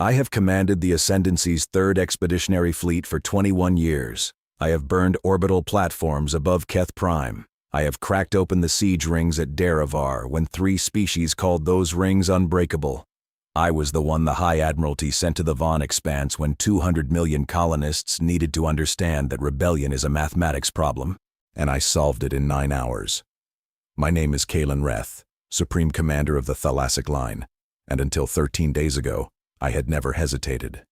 I have commanded the Ascendancy's 3rd Expeditionary Fleet for 21 years. I have burned orbital platforms above Keth Prime. I have cracked open the siege rings at Derivar when 3 species called those rings unbreakable. I was the one the High Admiralty sent to the Vaughn Expanse when 200 million colonists needed to understand that rebellion is a mathematics problem, and I solved it in 9 hours. My name is Kalen Reth, Supreme Commander of the Thalassic Line, and until 13 days ago, I had never hesitated.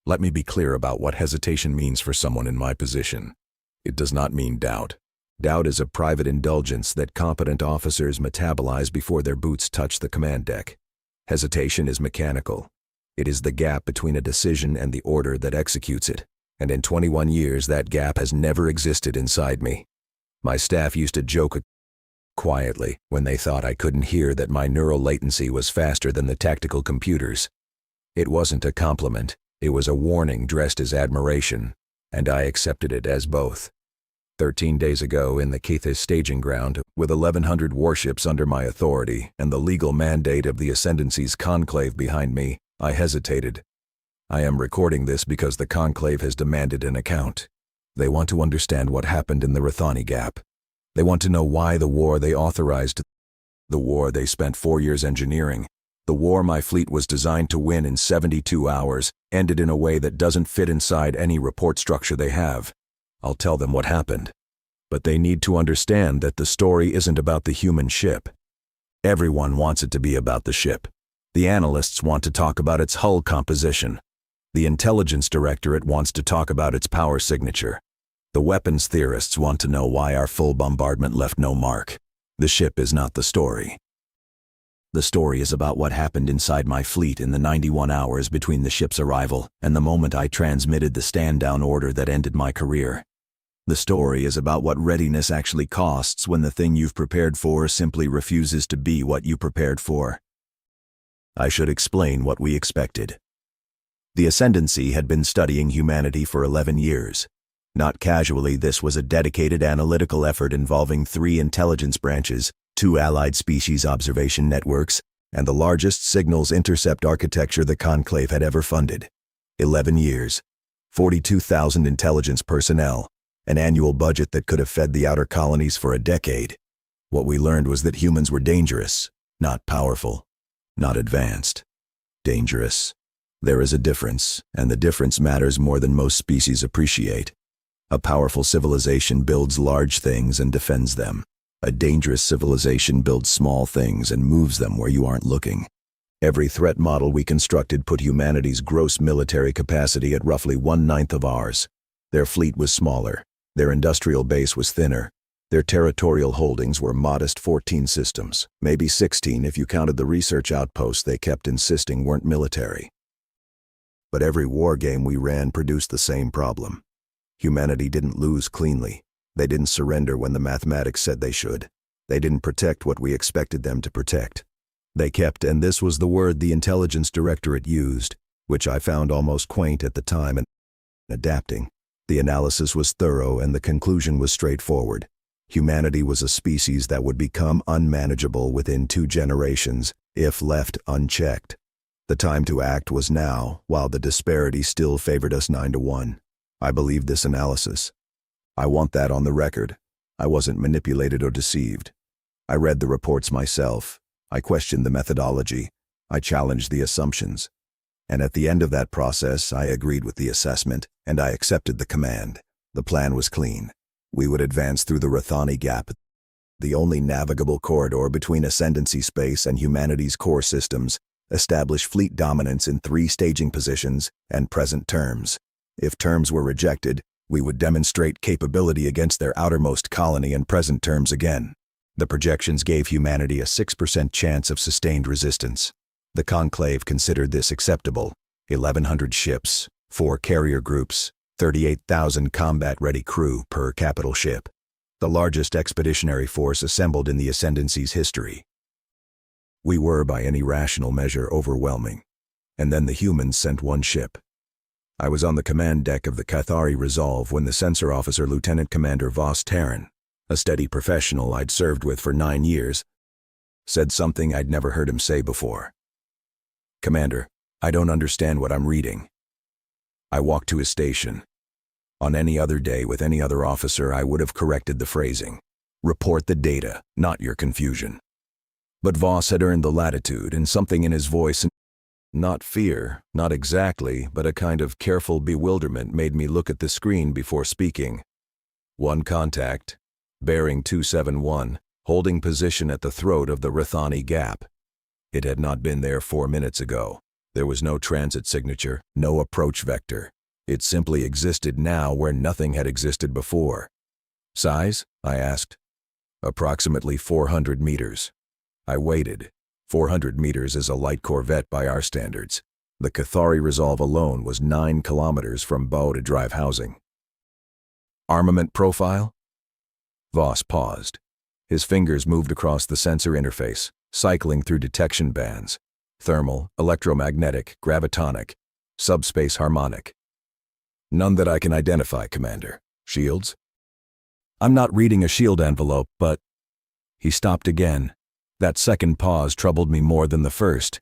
Let me be clear about what hesitation means for someone in my position. It does not mean doubt. Doubt is a private indulgence that competent officers metabolize before their boots touch the command deck. Hesitation is mechanical. It is the gap between a decision and the order that executes it, and in 21 years that gap has never existed inside me. My staff used to joke quietly when they thought I couldn't hear that my neural latency was faster than the tactical computers. It wasn't a compliment, it was a warning dressed as admiration, and I accepted it as both. 13 days ago in the Kethis staging ground, with 1,100 warships under my authority and the legal mandate of the Ascendancy's conclave behind me, I hesitated. I am recording this because the conclave has demanded an account. They want to understand what happened in the Rathani Gap. They want to know why the war they authorized, the war they spent 4 years engineering, the war my fleet was designed to win in 72 hours, ended in a way that doesn't fit inside any report structure they have. I'll tell them what happened. But they need to understand that the story isn't about the human ship. Everyone wants it to be about the ship. The analysts want to talk about its hull composition. The intelligence directorate wants to talk about its power signature. The weapons theorists want to know why our full bombardment left no mark. The ship is not the story. The story is about what happened inside my fleet in the 91 hours between the ship's arrival and the moment I transmitted the stand-down order that ended my career. The story is about what readiness actually costs when the thing you've prepared for simply refuses to be what you prepared for. I should explain what we expected. The Ascendancy had been studying humanity for 11 years. Not casually, this was a dedicated analytical effort involving 3 intelligence branches, 2 allied species observation networks, and the largest signals intercept architecture the Conclave had ever funded. 11 years, 42,000 intelligence personnel, an annual budget that could have fed the outer colonies for a decade. What we learned was that humans were dangerous, not powerful, not advanced. Dangerous. There is a difference, and the difference matters more than most species appreciate. A powerful civilization builds large things and defends them. A dangerous civilization builds small things and moves them where you aren't looking. Every threat model we constructed put humanity's gross military capacity at roughly 1/9 of ours. Their fleet was smaller. Their industrial base was thinner. Their territorial holdings were modest 14 systems, maybe 16 if you counted the research outposts they kept insisting weren't military. But every war game we ran produced the same problem. Humanity didn't lose cleanly. They didn't surrender when the mathematics said they should. They didn't protect what we expected them to protect. They kept, and this was the word the intelligence directorate used, which I found almost quaint at the time, and adapting. The analysis was thorough and the conclusion was straightforward. Humanity was a species that would become unmanageable within 2 generations if left unchecked. The time to act was now, while the disparity still favored us 9-1. I believe this analysis. I want that on the record. I wasn't manipulated or deceived. I read the reports myself. I questioned the methodology. I challenged the assumptions. And at the end of that process, I agreed with the assessment, and I accepted the command. The plan was clean. We would advance through the Rathani Gap, the only navigable corridor between Ascendancy space and humanity's core systems, establish fleet dominance in 3 staging positions and present terms. If terms were rejected, we would demonstrate capability against their outermost colony and present terms again. The projections gave humanity a 6% chance of sustained resistance. The Conclave considered this acceptable. 1,100 ships, 4 carrier groups, 38,000 combat-ready crew per capital ship. The largest expeditionary force assembled in the Ascendancy's history. We were, by any rational measure, overwhelming. And then the humans sent 1 ship. I was on the command deck of the Cathari Resolve when the sensor officer Lieutenant Commander Voss Terran, a steady professional I'd served with for 9 years, said something I'd never heard him say before. "Commander, I don't understand what I'm reading. I walked to his station. On any other day with any other officer, I would have corrected the phrasing. Report the data, not your confusion. But Voss had earned the latitude, and something in his voice, not fear, not exactly, but a kind of careful bewilderment made me look at the screen before speaking. One contact, bearing 271, holding position at the throat of the Rathani Gap. It had not been there 4 minutes ago. There was no transit signature, no approach vector. It simply existed now where nothing had existed before. Size? I asked. Approximately 400 meters. I waited. 400 meters is a light corvette by our standards. The Cathari Resolve alone was 9 kilometers from bow to drive housing. Armament profile? Voss paused. His fingers moved across the sensor interface, cycling through detection bands. Thermal, electromagnetic, gravitonic, subspace harmonic. None that I can identify, Commander. Shields? I'm not reading a shield envelope, but... He stopped again. That second pause troubled me more than the first.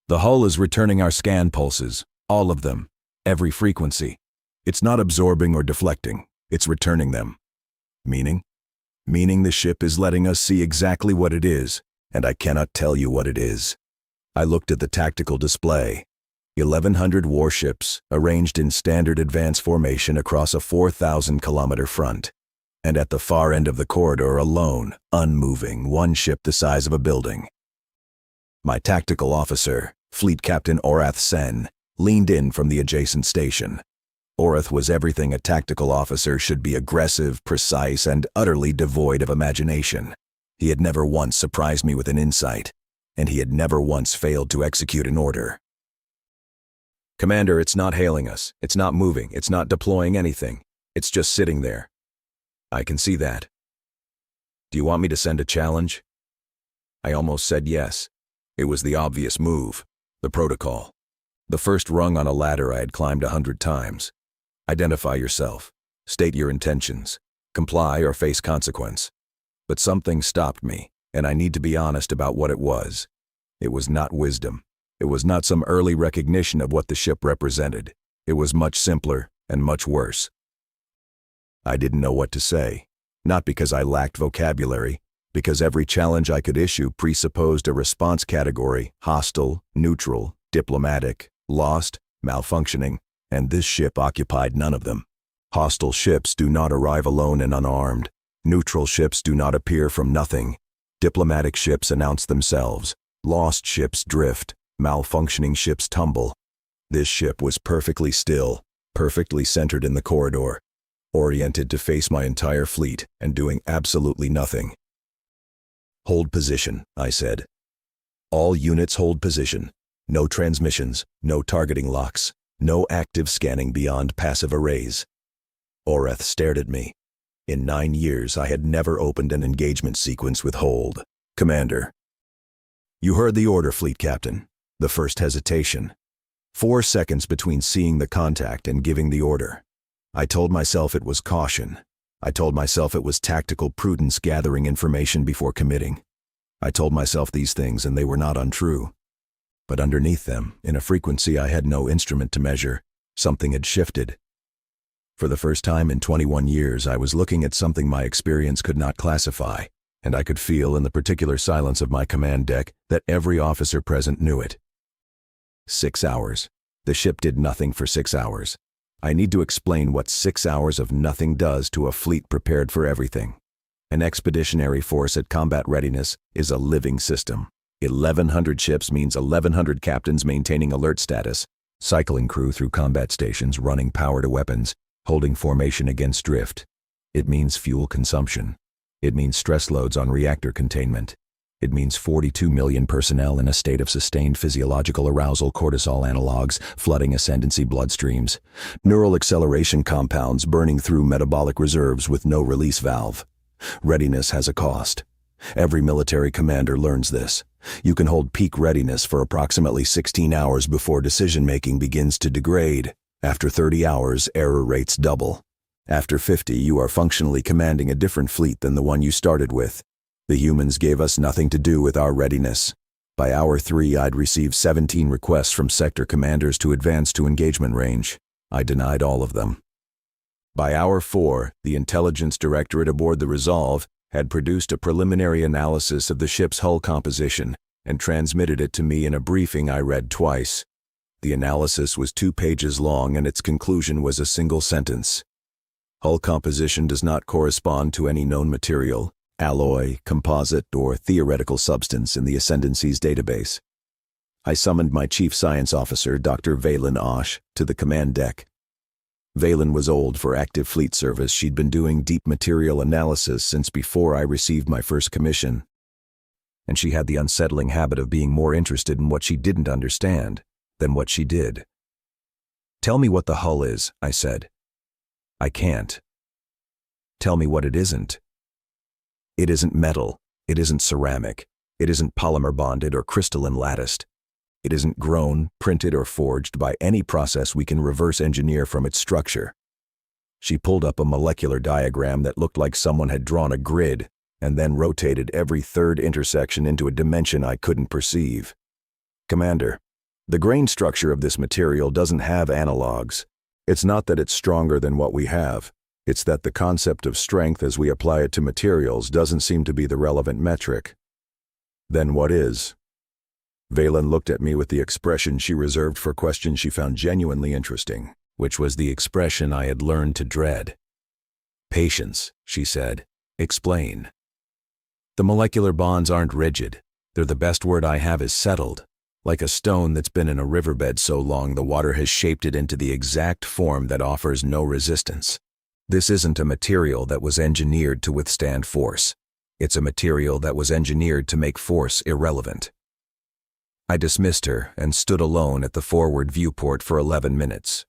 The hull is returning our scan pulses, all of them, every frequency. It's not absorbing or deflecting, it's returning them. Meaning? Meaning the ship is letting us see exactly what it is, and I cannot tell you what it is. I looked at the tactical display. 1,100 warships arranged in standard advance formation across a 4,000-kilometer front. And at the far end of the corridor alone, unmoving, one ship the size of a building. My tactical officer, Fleet Captain Orath Sen, leaned in from the adjacent station. Orath was everything a tactical officer should be: aggressive, precise, and utterly devoid of imagination. He had never once surprised me with an insight, and he had never once failed to execute an order. Commander, it's not hailing us, it's not moving, it's not deploying anything, it's just sitting there. I can see that. Do you want me to send a challenge? I almost said yes. It was the obvious move, the protocol. The first rung on a ladder I had climbed 100 times. Identify yourself, state your intentions, comply or face consequence. But something stopped me, and I need to be honest about what it was. It was not wisdom. It was not some early recognition of what the ship represented. It was much simpler and much worse. I didn't know what to say, not because I lacked vocabulary, because every challenge I could issue presupposed a response category: hostile, neutral, diplomatic, lost, malfunctioning, and this ship occupied none of them. Hostile ships do not arrive alone and unarmed. Neutral ships do not appear from nothing. Diplomatic ships announce themselves. Lost ships drift. Malfunctioning ships tumble. This ship was perfectly still, perfectly centered in the corridor, oriented to face my entire fleet and doing absolutely nothing. Hold position, I said. All units hold position. No transmissions, no targeting locks, no active scanning beyond passive arrays. Orath stared at me. In 9 years, I had never opened an engagement sequence with hold. Commander. You heard the order, Fleet Captain. The first hesitation. 4 seconds between seeing the contact and giving the order. I told myself it was caution. I told myself it was tactical prudence gathering information before committing. I told myself these things and they were not untrue. But underneath them, in a frequency I had no instrument to measure, something had shifted. For the first time in 21 years, I was looking at something my experience could not classify, and I could feel in the particular silence of my command deck that every officer present knew it. 6 hours. The ship did nothing for 6 hours. I need to explain what 6 hours of nothing does to a fleet prepared for everything. An expeditionary force at combat readiness is a living system. 1,100 ships means 1,100 captains maintaining alert status, cycling crew through combat stations running power to weapons, holding formation against drift. It means fuel consumption. It means stress loads on reactor containment. It means 42 million personnel in a state of sustained physiological arousal, cortisol analogs flooding ascendancy bloodstreams, neural acceleration compounds burning through metabolic reserves with no release valve. Readiness has a cost. Every military commander learns this. You can hold peak readiness for approximately 16 hours before decision-making begins to degrade. After 30 hours, error rates double. After 50, you are functionally commanding a different fleet than the one you started with. The humans gave us nothing to do with our readiness. By hour 3, I'd received 17 requests from sector commanders to advance to engagement range. I denied all of them. By hour 4, the intelligence directorate aboard the Resolve had produced a preliminary analysis of the ship's hull composition and transmitted it to me in a briefing I read twice. The analysis was 2 pages long and its conclusion was a single sentence. Hull composition does not correspond to any known material, alloy, composite, or theoretical substance in the Ascendancy's database. I summoned my chief science officer, Dr. Valen Osh, to the command deck. Valen was old for active fleet service. She'd been doing deep material analysis since before I received my first commission. And she had the unsettling habit of being more interested in what she didn't understand than what she did. "Tell me what the hull is," I said. "I can't." "Tell me what it isn't." "It isn't metal. It isn't ceramic. It isn't polymer bonded or crystalline latticed. It isn't grown, printed, or forged by any process we can reverse engineer from its structure." She pulled up a molecular diagram that looked like someone had drawn a grid and then rotated every third intersection into a dimension I couldn't perceive. "Commander, the grain structure of this material doesn't have analogs. It's not that it's stronger than what we have. It's that the concept of strength as we apply it to materials doesn't seem to be the relevant metric." "Then what is?" Valen looked at me with the expression she reserved for questions she found genuinely interesting, which was the expression I had learned to dread. "Patience," she said. "Explain." "The molecular bonds aren't rigid. The best word I have is settled. Like a stone that's been in a riverbed so long the water has shaped it into the exact form that offers no resistance. This isn't a material that was engineered to withstand force. It's a material that was engineered to make force irrelevant." I dismissed her and stood alone at the forward viewport for 11 minutes.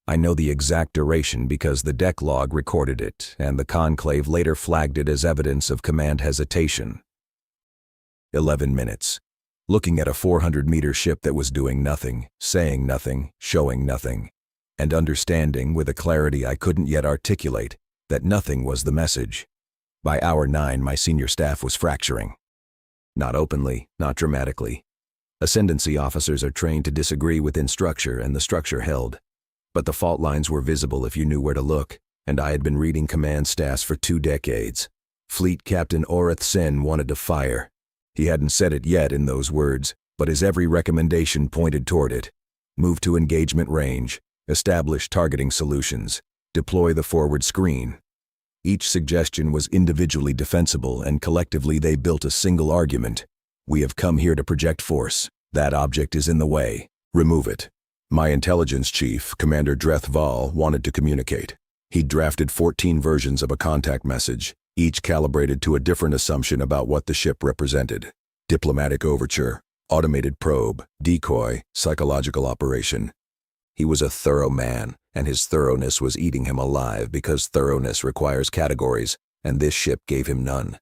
I know the exact duration because the deck log recorded it, and the conclave later flagged it as evidence of command hesitation. 11 minutes. Looking at a 400-meter ship that was doing nothing, saying nothing, showing nothing, and understanding with a clarity I couldn't yet articulate that nothing was the message. By hour 9, my senior staff was fracturing. Not openly, not dramatically. Ascendancy officers are trained to disagree within structure, and the structure held. But the fault lines were visible if you knew where to look, and I had been reading command staffs for 2 decades. Fleet Captain Orith Sin wanted to fire. He hadn't said it yet in those words, but his every recommendation pointed toward it. Move to engagement range, establish targeting solutions, deploy the forward screen. Each suggestion was individually defensible, and collectively they built a single argument. "We have come here to project force. That object is in the way. Remove it." My intelligence chief, Commander Dreth Val, wanted to communicate. He'd drafted 14 versions of a contact message, each calibrated to a different assumption about what the ship represented. Diplomatic overture, automated probe, decoy, psychological operation. He was a thorough man, and his thoroughness was eating him alive because thoroughness requires categories, and this ship gave him none.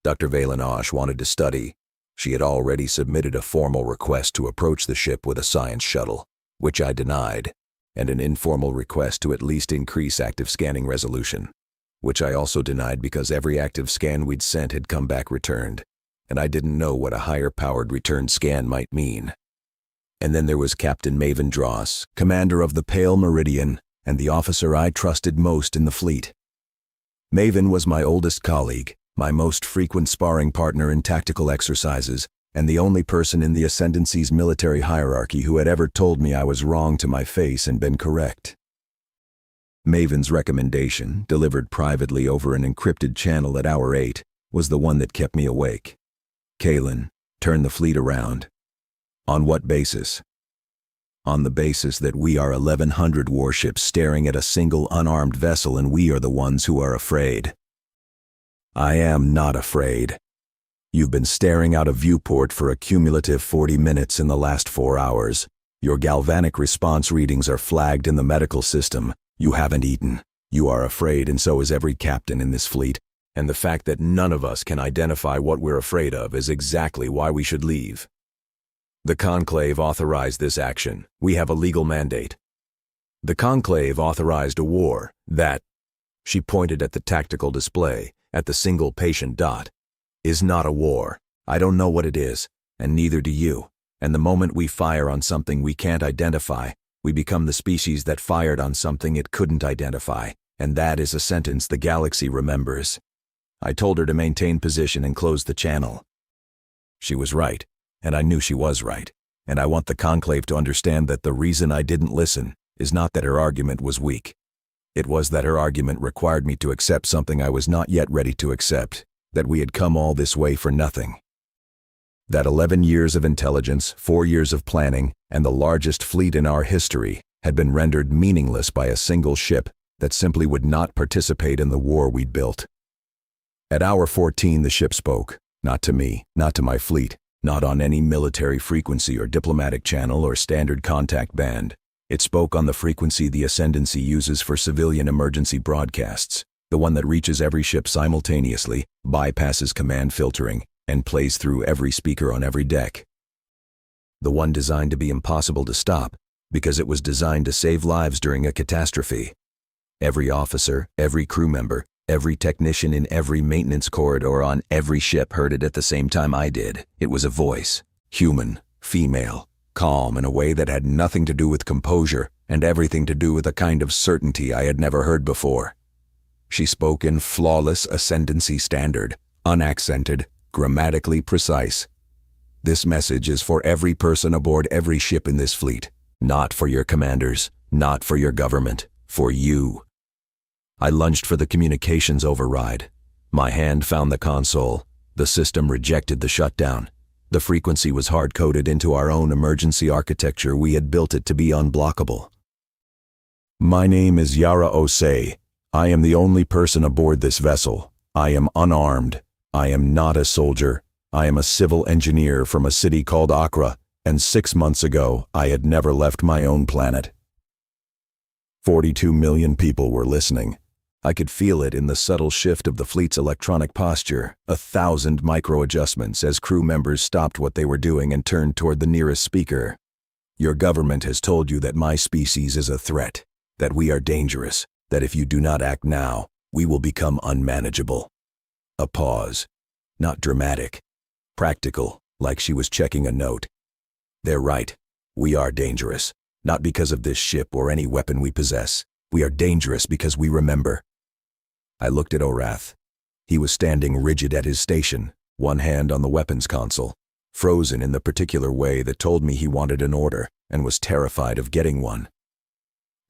Dr. Valen Osh wanted to study. She had already submitted a formal request to approach the ship with a science shuttle, which I denied, and an informal request to at least increase active scanning resolution, which I also denied because every active scan we'd sent had come back returned, and I didn't know what a higher-powered return scan might mean. And then there was Captain Maven Dross, commander of the Pale Meridian, and the officer I trusted most in the fleet. Maven was my oldest colleague, my most frequent sparring partner in tactical exercises, and the only person in the Ascendancy's military hierarchy who had ever told me I was wrong to my face and been correct. Maven's recommendation, delivered privately over an encrypted channel at hour 8, was the one that kept me awake. "Kalen, turn the fleet around." "On what basis?" "On the basis that we are 1,100 warships staring at a single unarmed vessel, and we are the ones who are afraid." "I am not afraid. You've been staring out a viewport for a cumulative 40 minutes in the last 4 hours. Your galvanic response readings are flagged in the medical system. You haven't eaten. You are afraid, and so is every captain in this fleet. And the fact that none of us can identify what we're afraid of is exactly why we should leave. The Conclave authorized this action. We have a legal mandate. The Conclave authorized a war that," she pointed at the tactical display, at the single patient dot, "is not a war. I don't know what it is. and neither do you. And the moment we fire on something we can't identify, we become the species that fired on something it couldn't identify, and that is a sentence the galaxy remembers. I told her to maintain position and close the channel. She was right, and I knew she was right, and I want the Conclave to understand that the reason I didn't listen is not that her argument was weak. It was that her argument required me to accept something I was not yet ready to accept, that we had come all this way for nothing. That 11 years of intelligence, 4 years of planning, and the largest fleet in our history had been rendered meaningless by a single ship that simply would not participate in the war we'd built. At hour 14 the ship spoke, not to me, not to my fleet, not on any military frequency or diplomatic channel or standard contact band. It spoke on the frequency the Ascendancy uses for civilian emergency broadcasts, the one that reaches every ship simultaneously, bypasses command filtering, and plays through every speaker on every deck. The one designed to be impossible to stop, because it was designed to save lives during a catastrophe. Every officer, every crew member, every technician in every maintenance corridor on every ship heard it at the same time I did. It was a voice, human, female, calm in a way that had nothing to do with composure and everything to do with a kind of certainty I had never heard before. She spoke in flawless Ascendancy standard, unaccented, grammatically precise. This message is for every person aboard every ship in this fleet, not for your commanders, not for your government, for you. I lunged for the communications override. My hand found the console. The system rejected the shutdown. The frequency was hard-coded into our own emergency architecture. We had built it to be unblockable. My name is Yara Osei. I am the only person aboard this vessel. I am unarmed. I am not a soldier. I am a civil engineer from a city called Accra, and 6 months ago, I had never left my own planet. 42 million people were listening. I could feel it in the subtle shift of the fleet's electronic posture, 1,000 micro-adjustments as crew members stopped what they were doing and turned toward the nearest speaker. Your government has told you that my species is a threat, that we are dangerous, that if you do not act now, we will become unmanageable. A pause. Not dramatic. Practical, like she was checking a note. They're right. We are dangerous. Not because of this ship or any weapon we possess. We are dangerous because we remember. I looked at Orath. He was standing rigid at his station, one hand on the weapons console, frozen in the particular way that told me he wanted an order and was terrified of getting one.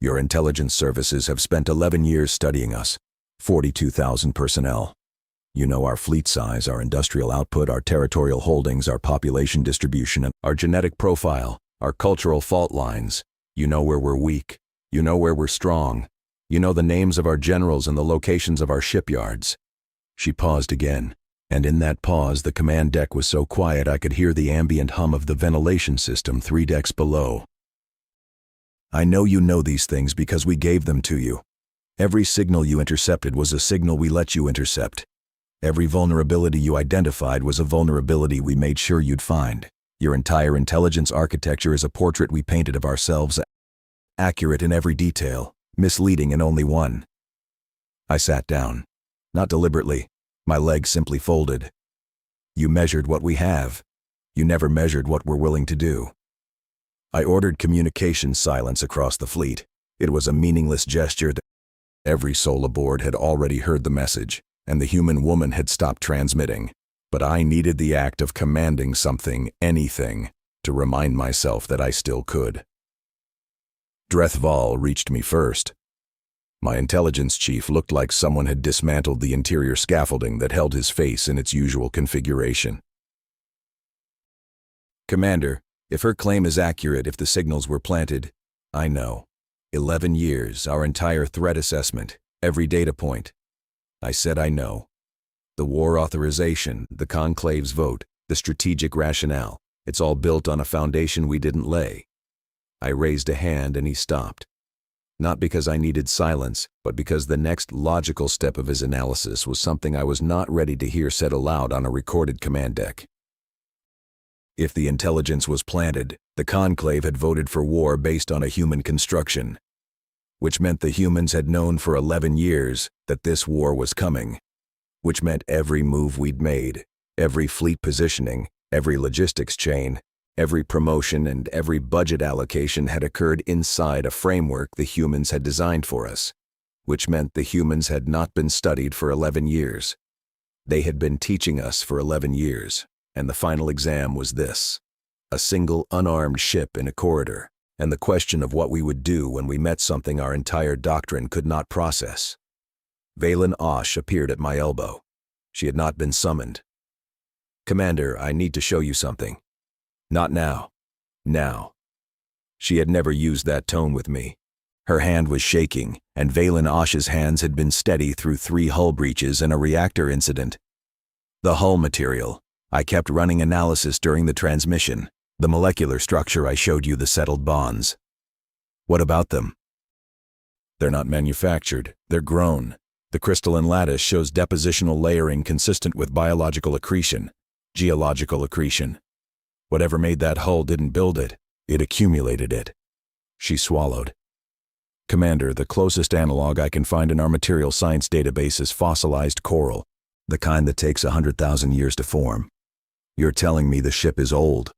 Your intelligence services have spent 11 years studying us, 42,000 personnel. You know our fleet size, our industrial output, our territorial holdings, our population distribution, our genetic profile, our cultural fault lines. You know where we're weak. You know where we're strong. You know the names of our generals and the locations of our shipyards. She paused again, and in that pause the command deck was so quiet I could hear the ambient hum of the ventilation system 3 decks below. I know you know these things because we gave them to you. Every signal you intercepted was a signal we let you intercept. Every vulnerability you identified was a vulnerability we made sure you'd find. Your entire intelligence architecture is a portrait we painted of ourselves, accurate in every detail, misleading in only one. I sat down. Not deliberately. My legs simply folded. You measured what we have. You never measured what we're willing to do. I ordered communication silence across the fleet. It was a meaningless gesture that every soul aboard had already heard the message, and the human woman had stopped transmitting. But I needed the act of commanding something, anything, to remind myself that I still could. Drethval reached me first. My intelligence chief looked like someone had dismantled the interior scaffolding that held his face in its usual configuration. Commander, if her claim is accurate, if the signals were planted, I know. 11 years, our entire threat assessment, every data point. I said I know. The war authorization, the Conclave's vote, the strategic rationale, it's all built on a foundation we didn't lay. I raised a hand and he stopped. Not because I needed silence, but because the next logical step of his analysis was something I was not ready to hear said aloud on a recorded command deck. If the intelligence was planted, the Conclave had voted for war based on a human construction, which meant the humans had known for 11 years that this war was coming, which meant every move we'd made, every fleet positioning, Every logistics chain, every promotion, and every budget allocation had occurred inside a framework the humans had designed for us, which meant the humans had not been studied for 11 years. They had been teaching us for 11 years, and the final exam was this: a single unarmed ship in a corridor, and the question of what we would do when we met something our entire doctrine could not process. Valen Osh appeared at my elbow. She had not been summoned. "Commander, I need to show you something." "Not now." "Now." She had never used that tone with me. Her hand was shaking, and Valen Osh's hands had been steady through 3 hull breaches and a reactor incident. "The hull material. I kept running analysis during the transmission. The molecular structure I showed you, the settled bonds." "What about them?" "They're not manufactured. They're grown. The crystalline lattice shows depositional layering consistent with biological accretion, geological accretion. Whatever made that hull didn't build it. It accumulated it." She swallowed. "Commander, the closest analog I can find in our material science database is fossilized coral, the kind that takes 100,000 years to form. You're telling me the ship is old.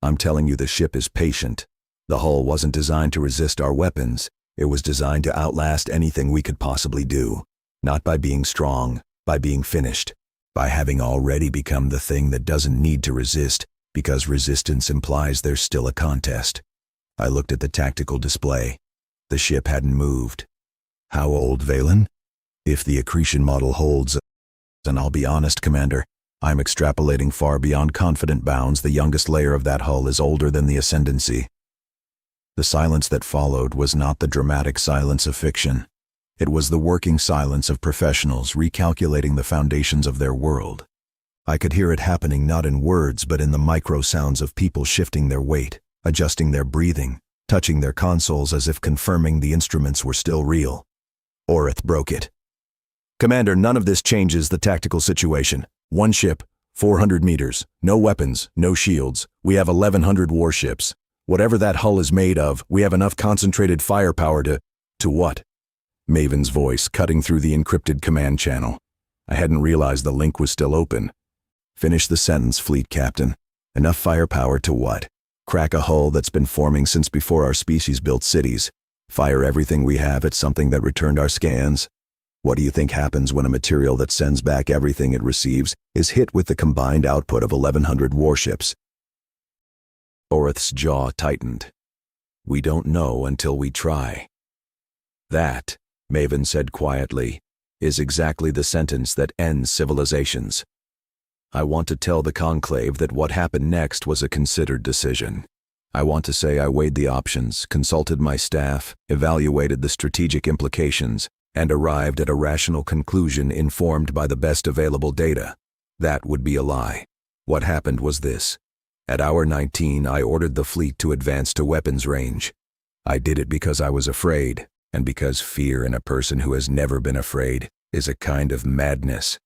I'm telling you the ship is patient. The hull wasn't designed to resist our weapons. It was designed to outlast anything we could possibly do, not by being strong, by being finished, by having already become the thing that doesn't need to resist, because resistance implies there's still a contest." I looked at the tactical display. The ship hadn't moved. "How old, Valen?" "If the accretion model holds, and I'll be honest, Commander, I'm extrapolating far beyond confident bounds. The youngest layer of that hull is older than the ascendancy." The silence that followed was not the dramatic silence of fiction. It was the working silence of professionals recalculating the foundations of their world. I could hear it happening not in words but in the micro sounds of people shifting their weight, adjusting their breathing, touching their consoles as if confirming the instruments were still real. Orith broke it. "Commander, none of this changes the tactical situation. 1 ship, 400 meters, no weapons, no shields. We have 1,100 warships. Whatever that hull is made of, we have enough concentrated firepower to what?" Maven's voice cutting through the encrypted command channel. I hadn't realized the link was still open. "Finish the sentence, Fleet Captain. Enough firepower to what? Crack a hull that's been forming since before our species built cities. Fire everything we have at something that returned our scans. What do you think happens when a material that sends back everything it receives is hit with the combined output of 1,100 warships?" Orith's jaw tightened. "We don't know until we try." "That," Maven said quietly, "is exactly the sentence that ends civilizations. I want to tell the Conclave that what happened next was a considered decision. I want to say I weighed the options, consulted my staff, evaluated the strategic implications, and arrived at a rational conclusion informed by the best available data. That would be a lie. What happened was this. At hour 19, I ordered the fleet to advance to weapons range. I did it because I was afraid, and because fear in a person who has never been afraid is a kind of madness.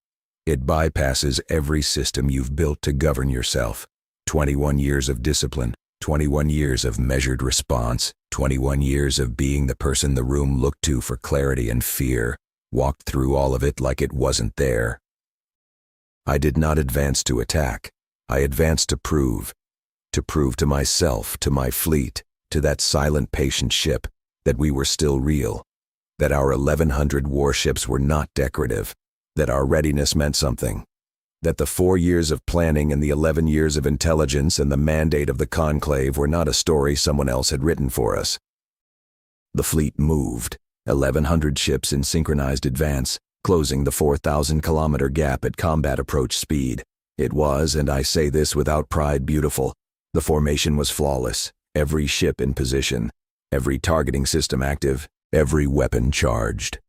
It bypasses every system you've built to govern yourself. 21 years of discipline, 21 years of measured response, 21 years of being the person the room looked to for clarity and fear, walked through all of it like it wasn't there. I did not advance to attack. I advanced to prove to myself, to my fleet, to that silent patient ship, that we were still real, that our 1,100 warships were not decorative, that our readiness meant something, that the 4 years of planning and the 11 years of intelligence and the mandate of the Conclave were not a story someone else had written for us. The fleet moved, 1,100 ships in synchronized advance, closing the 4,000-kilometer gap at combat approach speed. It was, and I say this without pride, beautiful. The formation was flawless, every ship in position, every targeting system active, every weapon charged.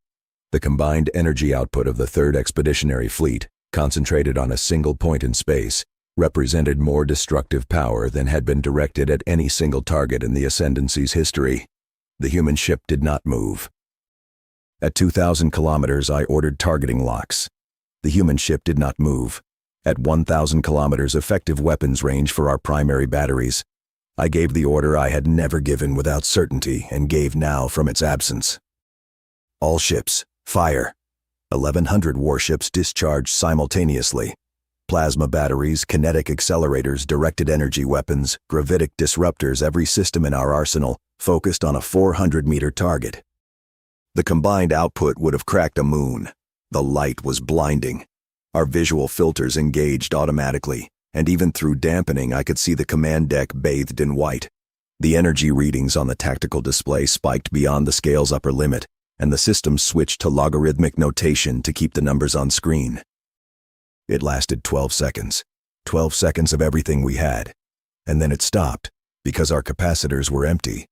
The combined energy output of the 3rd Expeditionary Fleet, concentrated on a single point in space, represented more destructive power than had been directed at any single target in the Ascendancy's history. The human ship did not move. At 2,000 kilometers, I ordered targeting locks. The human ship did not move. At 1,000 kilometers effective weapons range for our primary batteries, I gave the order I had never given without certainty and gave now from its absence. All ships, fire. 1,100 warships discharged simultaneously. plasma batteries, kinetic accelerators, directed energy weapons, gravitic disruptors, every system in our arsenal focused on a 400-meter target. The combined output would have cracked a moon. The light was blinding. Our visual filters engaged automatically, and even through dampening I could see the command deck bathed in white. The energy readings on the tactical display spiked beyond the scale's upper limit, and the system switched to logarithmic notation to keep the numbers on screen. It lasted 12 seconds. 12 seconds of everything we had. And then it stopped, because our capacitors were empty.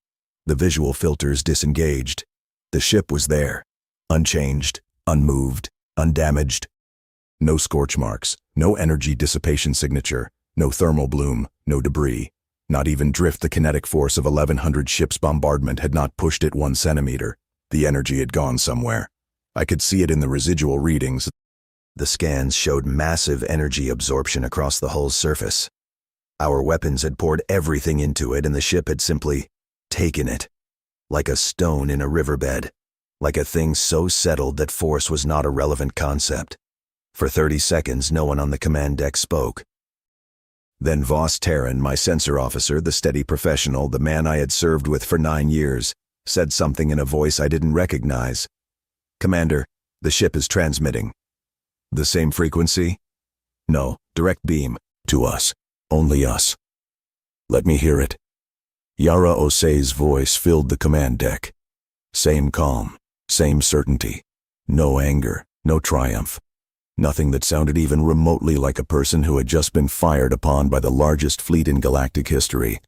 The visual filters disengaged. The ship was there, unchanged, unmoved, undamaged. No scorch marks, no energy dissipation signature, no thermal bloom, no debris. Not even drift. The kinetic force of 1,100 ships' bombardment had not pushed it 1 centimeter. The energy had gone somewhere. I could see it in the residual readings. The scans showed massive energy absorption across the hull's surface. Our weapons had poured everything into it, and the ship had simply taken it. Like a stone in a riverbed. Like a thing so settled that force was not a relevant concept. For 30 seconds, no one on the command deck spoke. Then Voss Terran, my sensor officer, the steady professional, the man I had served with for 9 years, said something in a voice I didn't recognize. "Commander, the ship is transmitting." "The same frequency?" "No, direct beam. To us. Only us." "Let me hear it." Yara Osei's voice filled the command deck. Same calm, same certainty. No anger, no triumph. Nothing that sounded even remotely like a person who had just been fired upon by the largest fleet in galactic history.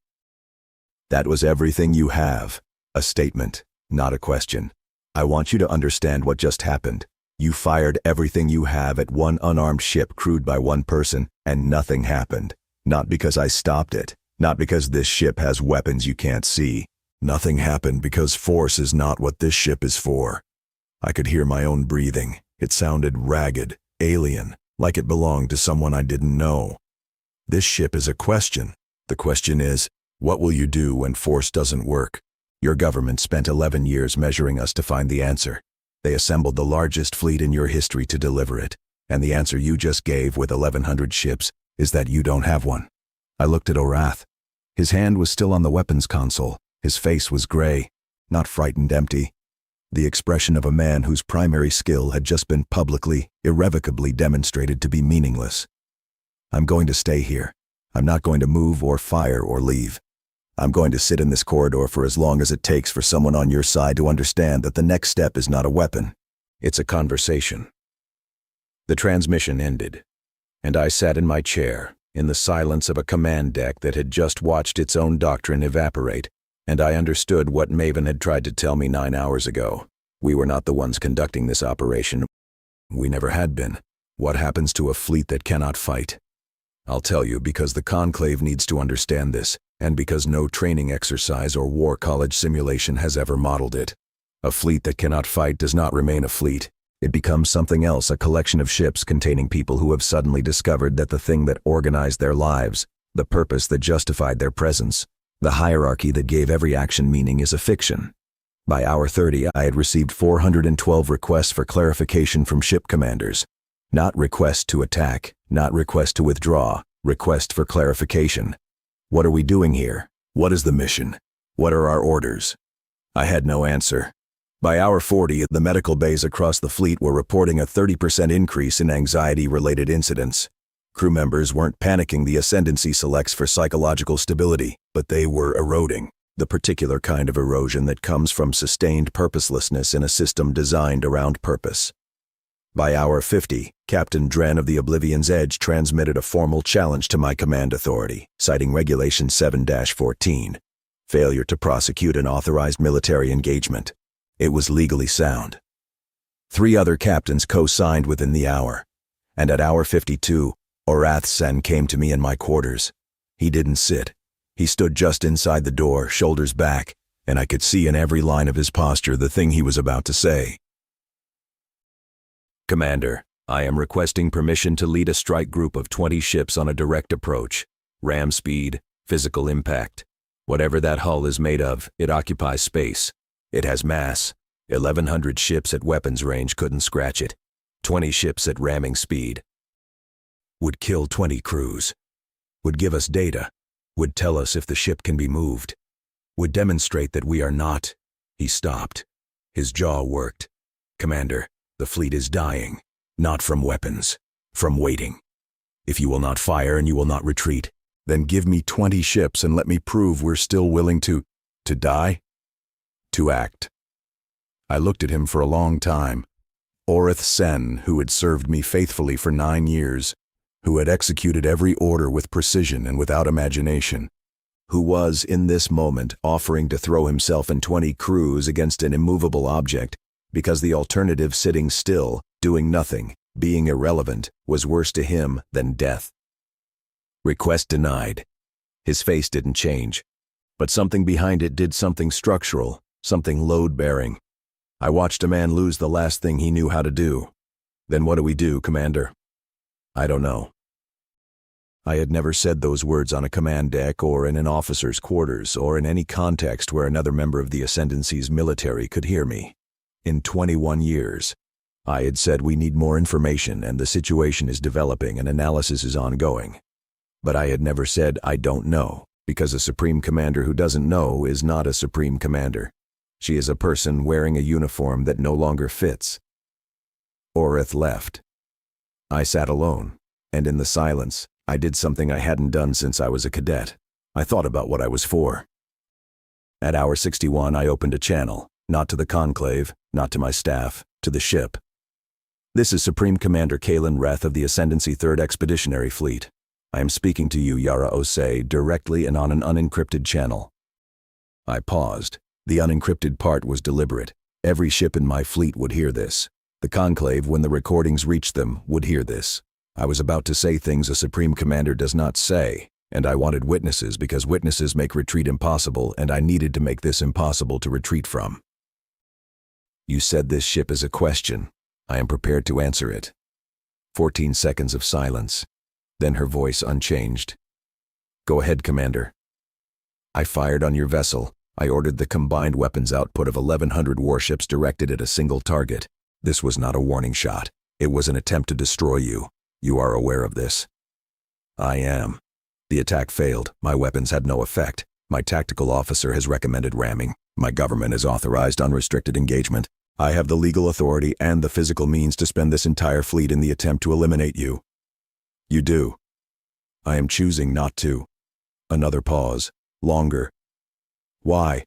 "That was everything you have." A statement, not a question. "I want you to understand what just happened. You fired everything you have at one unarmed ship crewed by one person, and nothing happened. Not because I stopped it. Not because this ship has weapons you can't see. Nothing happened because force is not what this ship is for." I could hear my own breathing. It sounded ragged, alien, like it belonged to someone I didn't know. This ship is a question. The question is, what will you do when force doesn't work? Your government spent 11 years measuring us to find the answer. They assembled the largest fleet in your history to deliver it, and the answer you just gave with 1,100 ships is that you don't have one. I looked at Orath. His hand was still on the weapons console. His face was gray, not frightened, empty. The expression of a man whose primary skill had just been publicly, irrevocably demonstrated to be meaningless. "I'm going to stay here. I'm not going to move or fire or leave. I'm going to sit in this corridor for as long as it takes for someone on your side to understand that the next step is not a weapon. It's a conversation." The transmission ended, and I sat in my chair, in the silence of a command deck that had just watched its own doctrine evaporate, and I understood what Maven had tried to tell me 9 hours ago. We were not the ones conducting this operation. We never had been. What happens to a fleet that cannot fight? I'll tell you, because the Conclave needs to understand this, and because no training exercise or war college simulation has ever modeled it. A fleet that cannot fight does not remain a fleet. It becomes something else, a collection of ships containing people who have suddenly discovered that the thing that organized their lives, the purpose that justified their presence, the hierarchy that gave every action meaning, is a fiction. By hour 30, I had received 412 requests for clarification from ship commanders. Not request to attack, not request to withdraw, request for clarification. What are we doing here? What is the mission? What are our orders? I had no answer. By hour 40, the medical bays across the fleet were reporting a 30% increase in anxiety-related incidents. Crew members weren't panicking the ascendancy selects for psychological stability, but they were eroding, the particular kind of erosion that comes from sustained purposelessness in a system designed around purpose. By hour 50, Captain Dren of the Oblivion's Edge transmitted a formal challenge to my command authority, citing Regulation 7-14, failure to prosecute an authorized military engagement. It was legally sound. 3 other captains co-signed within the hour, and at hour 52, Orath Sen came to me in my quarters. He didn't sit. He stood just inside the door, shoulders back, and I could see in every line of his posture the thing he was about to say. "Commander, I am requesting permission to lead a strike group of 20 ships on a direct approach. Ram speed, physical impact. Whatever that hull is made of, it occupies space. It has mass. 1,100 ships at weapons range couldn't scratch it. 20 ships at ramming speed." would kill 20 crews, would give us data, would tell us if the ship can be moved, would demonstrate that we are not. He stopped. His jaw worked. Commander, the fleet is dying, not from weapons, from waiting. If you will not fire and you will not retreat, then give me 20 ships and let me prove we're still willing to die? To act. I looked at him for a long time. Orith Sen, who had served me faithfully for 9 years, who had executed every order with precision and without imagination, who was, in this moment, offering to throw himself and 20 crews against an immovable object, because the alternative sitting still, doing nothing, being irrelevant, was worse to him than death. Request denied. His face didn't change, but something behind it did, something structural, something load-bearing. I watched a man lose the last thing he knew how to do. Then what do we do, Commander? I don't know. I had never said those words on a command deck or in an officer's quarters or in any context where another member of the Ascendancy's military could hear me. In 21 years, I had said we need more information and the situation is developing and analysis is ongoing. But I had never said I don't know, because a Supreme Commander who doesn't know is not a Supreme Commander. She is a person wearing a uniform that no longer fits. Orith left. I sat alone, and in the silence, I did something I hadn't done since I was a cadet. I thought about what I was for. At hour 61, I opened a channel, not to the Conclave, not to my staff, to the ship. This is Supreme Commander Kalen Reth of the Ascendancy 3rd Expeditionary Fleet. I am speaking to you, Yara Osei, directly and on an unencrypted channel. I paused. The unencrypted part was deliberate. Every ship in my fleet would hear this. The Conclave, when the recordings reached them, would hear this. I was about to say things a Supreme Commander does not say, and I wanted witnesses because witnesses make retreat impossible, and I needed to make this impossible to retreat from. You said this ship is a question. I am prepared to answer it. 14 seconds of silence. Then her voice unchanged. Go ahead, Commander. I fired on your vessel. I ordered the combined weapons output of 1,100 warships directed at a single target. This was not a warning shot. It was an attempt to destroy you. You are aware of this. I am. The attack failed. My weapons had no effect. My tactical officer has recommended ramming. My government has authorized unrestricted engagement. I have the legal authority and the physical means to spend this entire fleet in the attempt to eliminate you. You do. I am choosing not to. Another pause. Longer. Why?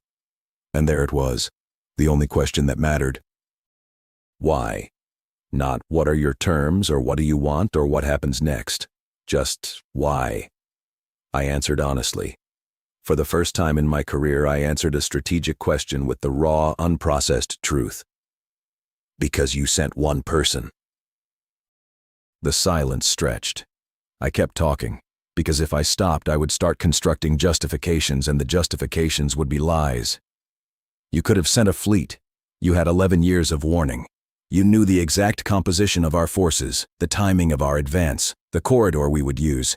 And there it was. The only question that mattered. Why? Not what are your terms or what do you want or what happens next. Just why? I answered honestly. For the first time in my career, I answered a strategic question with the raw, unprocessed truth. Because you sent one person. The silence stretched. I kept talking, because if I stopped, I would start constructing justifications and the justifications would be lies. You could have sent a fleet. You had 11 years of warning. You knew the exact composition of our forces, the timing of our advance, the corridor we would use.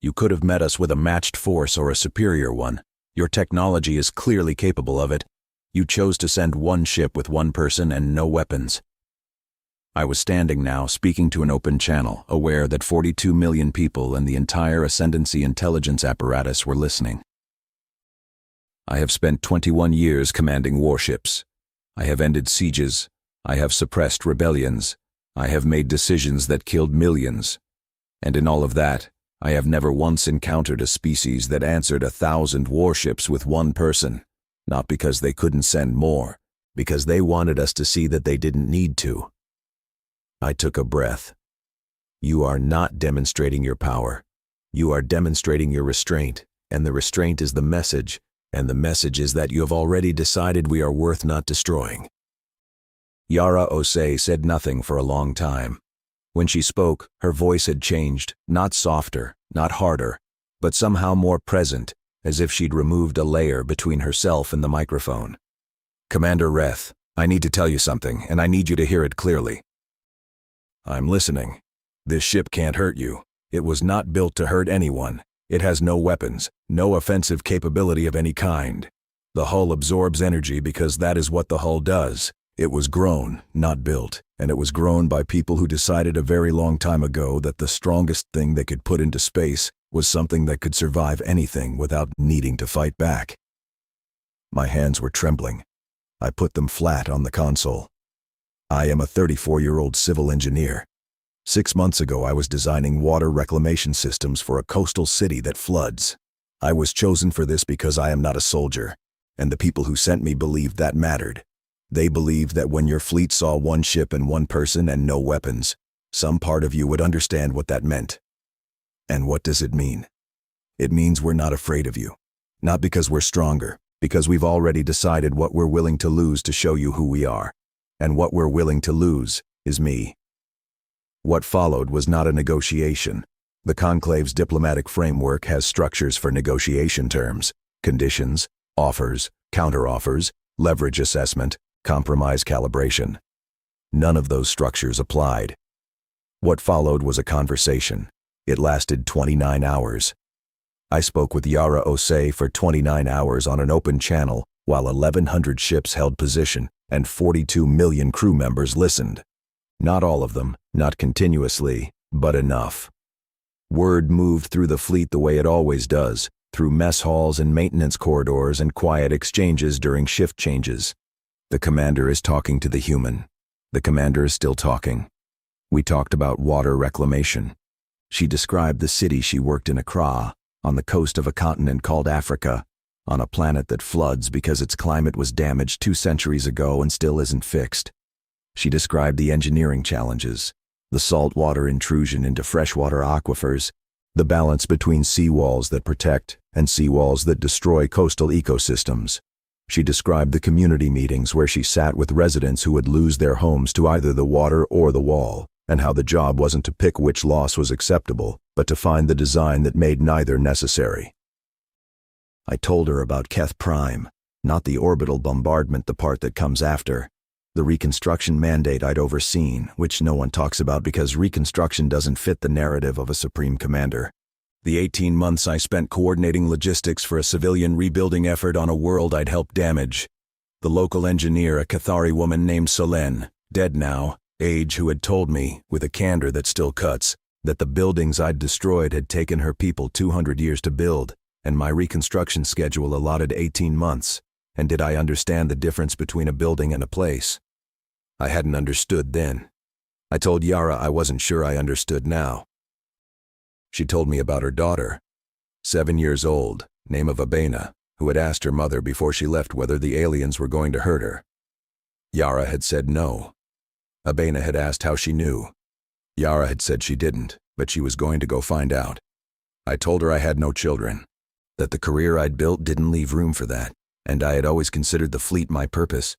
You could have met us with a matched force or a superior one. Your technology is clearly capable of it. You chose to send one ship with one person and no weapons. I was standing now, speaking to an open channel, aware that 42 million people and the entire Ascendancy intelligence apparatus were listening. I have spent 21 years commanding warships. I have ended sieges. I have suppressed rebellions. I have made decisions that killed millions. And in all of that, I have never once encountered a species that answered 1,000 warships with one person. Not because they couldn't send more, because they wanted us to see that they didn't need to. I took a breath. You are not demonstrating your power. You are demonstrating your restraint, and the restraint is the message, and the message is that you have already decided we are worth not destroying. Yara Osei said nothing for a long time. When she spoke, her voice had changed, not softer, not harder, but somehow more present, as if she'd removed a layer between herself and the microphone. Commander Reth, I need to tell you something, and I need you to hear it clearly. I'm listening. This ship can't hurt you. It was not built to hurt anyone. It has no weapons, no offensive capability of any kind. The hull absorbs energy because that is what the hull does. It was grown, not built, and it was grown by people who decided a very long time ago that the strongest thing they could put into space was something that could survive anything without needing to fight back. My hands were trembling. I put them flat on the console. I am a 34-year-old civil engineer. 6 months ago, I was designing water reclamation systems for a coastal city that floods. I was chosen for this because I am not a soldier, and the people who sent me believed that mattered. They believed that when your fleet saw one ship and one person and no weapons, some part of you would understand what that meant. And what does it mean? It means we're not afraid of you. Not because we're stronger, because we've already decided what we're willing to lose to show you who we are. And what we're willing to lose is me. What followed was not a negotiation. The Conclave's diplomatic framework has structures for negotiation terms, conditions, offers, counteroffers, leverage assessment, compromise calibration. None of those structures applied. What followed was a conversation. It lasted 29 hours. I spoke with Yara Osei for 29 hours on an open channel while 1,100 ships held position and 42 million crew members listened. Not all of them, not continuously, but enough. Word moved through the fleet the way it always does, through mess halls and maintenance corridors and quiet exchanges during shift changes. The commander is talking to the human. The commander is still talking. We talked about water reclamation. She described the city she worked in Accra, on the coast of a continent called Africa, on a planet that floods because its climate was damaged 2 centuries ago and still isn't fixed. She described the engineering challenges, the saltwater intrusion into freshwater aquifers, the balance between seawalls that protect and seawalls that destroy coastal ecosystems. She described the community meetings where she sat with residents who would lose their homes to either the water or the wall, and how the job wasn't to pick which loss was acceptable, but to find the design that made neither necessary. I told her about Keth Prime, not the orbital bombardment, the part that comes after. The reconstruction mandate I'd overseen, which no one talks about because reconstruction doesn't fit the narrative of a supreme commander. The 18 months I spent coordinating logistics for a civilian rebuilding effort on a world I'd helped damage. The local engineer, a Cathari woman named Solène, dead now, age, who had told me, with a candor that still cuts, that the buildings I'd destroyed had taken her people 200 years to build, and my reconstruction schedule allotted 18 months. And did I understand the difference between a building and a place? I hadn't understood then. I told Yara I wasn't sure I understood now. She told me about her daughter, 7 years old, name of Abena, who had asked her mother before she left whether the aliens were going to hurt her. Yara had said no. Abena had asked how she knew. Yara had said she didn't, but she was going to go find out. I told her I had no children, that the career I'd built didn't leave room for that, and I had always considered the fleet my purpose.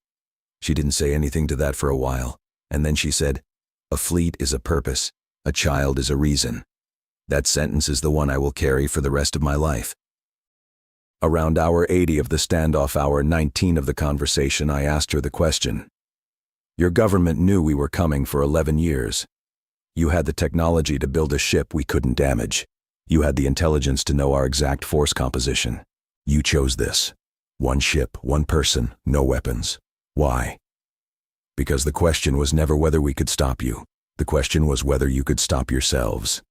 She didn't say anything to that for a while, and then she said, "A fleet is a purpose, a child is a reason." That sentence is the one I will carry for the rest of my life. Around hour 80 of the standoff, hour 19 of the conversation, I asked her the question. Your government knew we were coming for 11 years. You had the technology to build a ship we couldn't damage. You had the intelligence to know our exact force composition. You chose this. One ship, one person, no weapons. Why? Because the question was never whether we could stop you. The question was whether you could stop yourselves.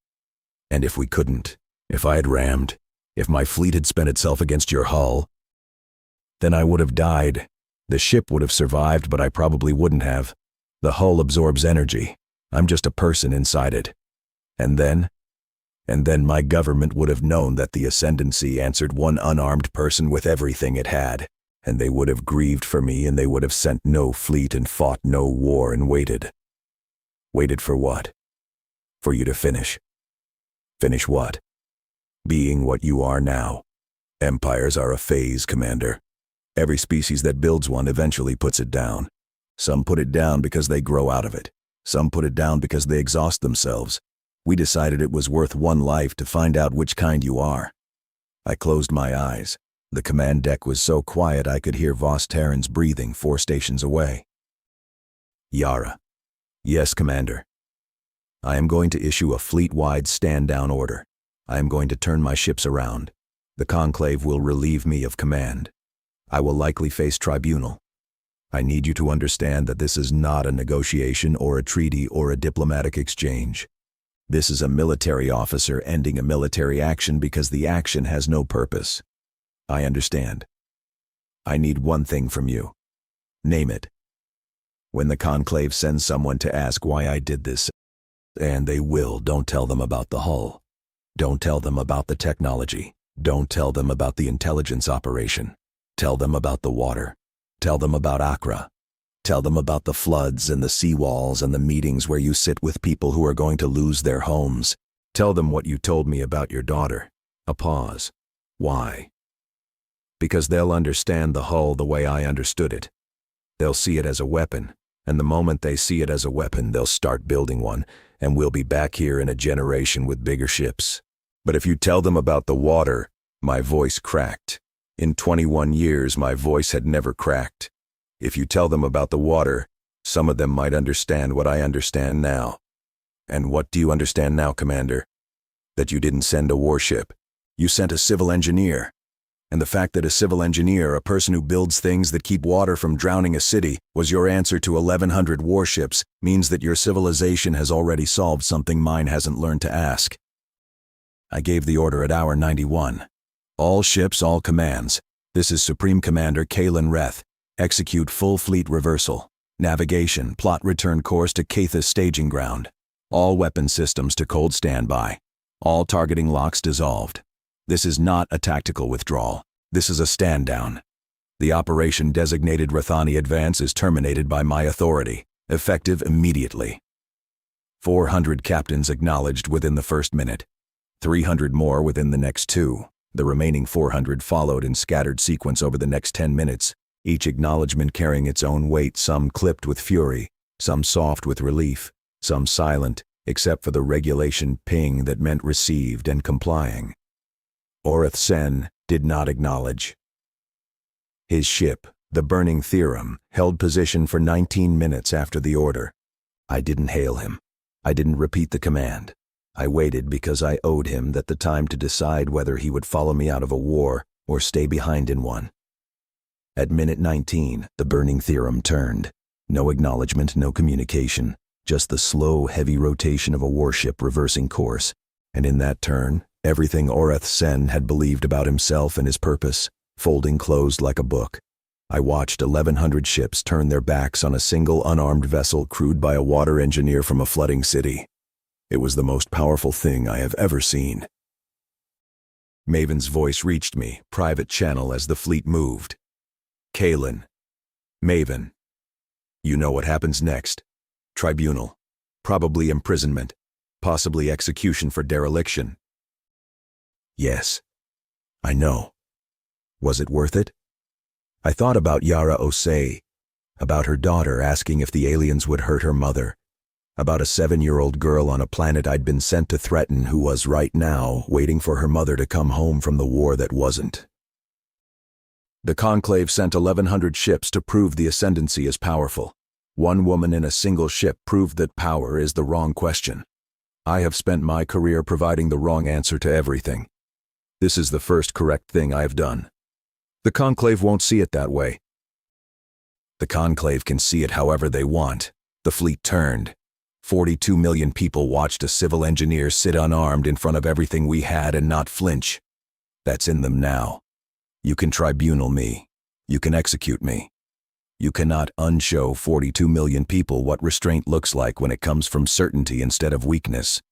And if we couldn't, if I had rammed, if my fleet had spent itself against your hull, then I would have died. The ship would have survived, but I probably wouldn't have. The hull absorbs energy. I'm just a person inside it. And then my government would have known that the Ascendancy answered one unarmed person with everything it had, and they would have grieved for me, and they would have sent no fleet and fought no war and waited. Waited for what? For you to finish. Finish what? Being what you are now. Empires are a phase, Commander. Every species that builds one eventually puts it down. Some put it down because they grow out of it. Some put it down because they exhaust themselves. We decided it was worth one life to find out which kind you are. I closed my eyes. The command deck was so quiet I could hear Voss Terran's breathing 4 stations away. Yara. Yes, Commander. I am going to issue a fleet-wide stand-down order. I am going to turn my ships around. The Conclave will relieve me of command. I will likely face tribunal. I need you to understand that this is not a negotiation or a treaty or a diplomatic exchange. This is a military officer ending a military action because the action has no purpose. I understand. I need one thing from you. Name it. When the Conclave sends someone to ask why I did this, and they will, don't tell them about the hull. Don't tell them about the technology. Don't tell them about the intelligence operation. Tell them about the water. Tell them about Accra. Tell them about the floods and the seawalls and the meetings where you sit with people who are going to lose their homes. Tell them what you told me about your daughter. A pause. Why? Because they'll understand the hull the way I understood it. They'll see it as a weapon, and the moment they see it as a weapon, they'll start building one, and we'll be back here in a generation with bigger ships. But if you tell them about the water, my voice cracked. In 21 years, my voice had never cracked. If you tell them about the water, some of them might understand what I understand now. And what do you understand now, Commander? That you didn't send a warship. You sent a civil engineer. And the fact that a civil engineer, a person who builds things that keep water from drowning a city, was your answer to 1,100 warships means that your civilization has already solved something mine hasn't learned to ask. I gave the order at hour 91. All ships, all commands. This is Supreme Commander Kalen Reth. Execute full fleet reversal. Navigation, plot return course to Caithus staging ground. All weapon systems to cold standby. All targeting locks dissolved. This is not a tactical withdrawal. This is a stand down. The operation designated Rathani Advance is terminated by my authority, effective immediately. 400 captains acknowledged within the first minute. 300 more within the next 2. The remaining 400 followed in scattered sequence over the next 10 minutes, each acknowledgement carrying its own weight, some clipped with fury, some soft with relief, some silent, except for the regulation ping that meant received and complying. Oreth Sen did not acknowledge. His ship, the Burning Theorem, held position for 19 minutes after the order. I didn't hail him. I didn't repeat the command. I waited because I owed him the time to decide whether he would follow me out of a war or stay behind in one. At minute 19, the Burning Theorem turned. No acknowledgement, no communication, just the slow, heavy rotation of a warship reversing course. And in that turn, everything Oreth Sen had believed about himself and his purpose, folding closed like a book. I watched 1,100 ships turn their backs on a single unarmed vessel crewed by a water engineer from a flooding city. It was the most powerful thing I have ever seen. Maven's voice reached me, private channel, as the fleet moved. Kalen. Maven. You know what happens next. Tribunal. Probably imprisonment. Possibly execution for dereliction. Yes. I know. Was it worth it? I thought about Yara Osei, about her daughter asking if the aliens would hurt her mother, about a 7-year-old girl on a planet I'd been sent to threaten who was right now waiting for her mother to come home from the war that wasn't. The Conclave sent 1,100 ships to prove the ascendancy is powerful. One woman in a single ship proved that power is the wrong question. I have spent my career providing the wrong answer to everything. This is the first correct thing I have done. The Conclave won't see it that way. The Conclave can see it however they want. The fleet turned. 42 million people watched a civil engineer sit unarmed in front of everything we had and not flinch. That's in them now. You can tribunal me. You can execute me. You cannot unshow 42 million people what restraint looks like when it comes from certainty instead of weakness.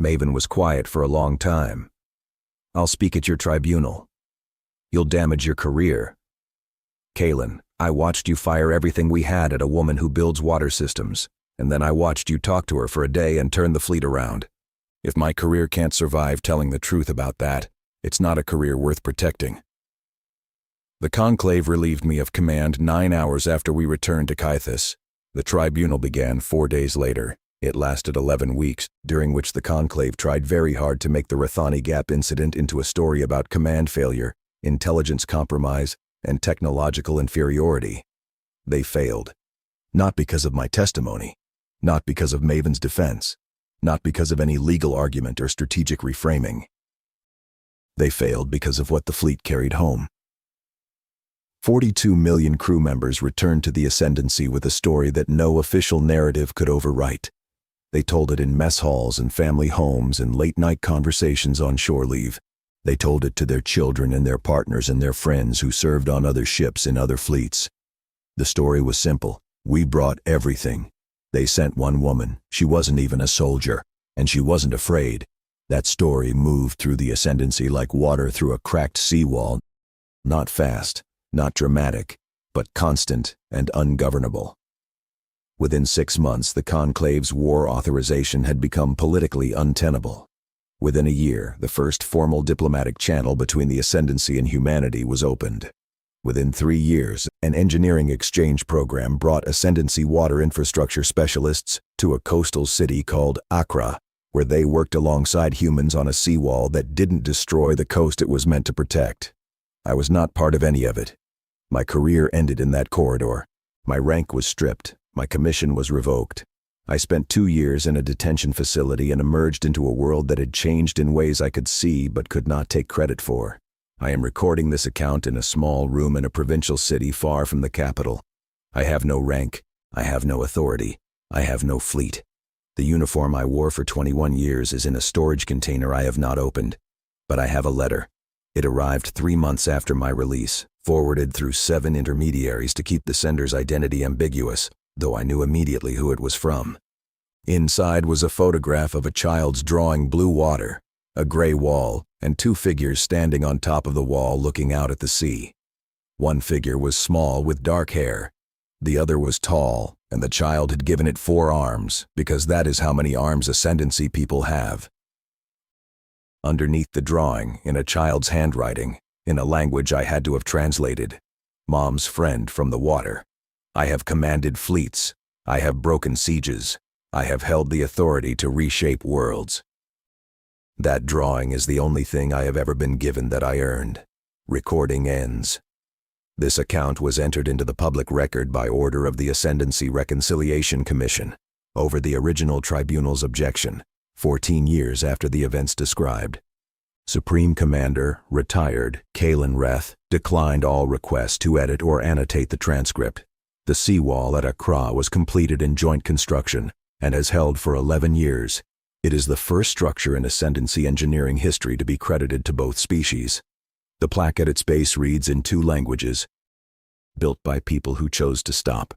Maven was quiet for a long time. I'll speak at your tribunal. You'll damage your career. Kalen, I watched you fire everything we had at a woman who builds water systems, and then I watched you talk to her for a day and turn the fleet around. If my career can't survive telling the truth about that, it's not a career worth protecting. The Conclave relieved me of command 9 hours after we returned to Caithus. The tribunal began 4 days later. It lasted 11 weeks, during which the Conclave tried very hard to make the Rathani Gap incident into a story about command failure, intelligence compromise, and technological inferiority. They failed. Not because of my testimony. Not because of Maven's defense. Not because of any legal argument or strategic reframing. They failed because of what the fleet carried home. 42 million crew members returned to the Ascendancy with a story that no official narrative could overwrite. They told it in mess halls and family homes and late-night conversations on shore leave. They told it to their children and their partners and their friends who served on other ships in other fleets. The story was simple. We brought everything. They sent one woman. She wasn't even a soldier, and she wasn't afraid. That story moved through the Ascendancy like water through a cracked seawall. Not fast, not dramatic, but constant and ungovernable. Within 6 months, the Conclave's war authorization had become politically untenable. Within a year, the first formal diplomatic channel between the Ascendancy and humanity was opened. Within 3 years, an engineering exchange program brought Ascendancy water infrastructure specialists to a coastal city called Accra, where they worked alongside humans on a seawall that didn't destroy the coast it was meant to protect. I was not part of any of it. My career ended in that corridor. My rank was stripped. My commission was revoked. I spent 2 years in a detention facility and emerged into a world that had changed in ways I could see but could not take credit for. I am recording this account in a small room in a provincial city far from the capital. I have no rank. I have no authority. I have no fleet. The uniform I wore for 21 years is in a storage container I have not opened. But I have a letter. It arrived 3 months after my release, forwarded through 7 intermediaries to keep the sender's identity ambiguous, though I knew immediately who it was from. Inside was a photograph of a child's drawing blue water, a gray wall, and 2 figures standing on top of the wall looking out at the sea. One figure was small with dark hair. The other was tall, and the child had given it 4 arms, because that is how many arms Ascendancy people have. Underneath the drawing, in a child's handwriting, in a language I had to have translated, Mom's friend from the water. I have commanded fleets. I have broken sieges. I have held the authority to reshape worlds. That drawing is the only thing I have ever been given that I earned. Recording ends. This account was entered into the public record by order of the Ascendancy Reconciliation Commission, over the original tribunal's objection, 14 years after the events described. Supreme Commander, retired, Kalen Reth, declined all requests to edit or annotate the transcript. The seawall at Accra was completed in joint construction and has held for 11 years. It is the first structure in Ascendancy engineering history to be credited to both species. The plaque at its base reads in 2 languages, built by people who chose to stop.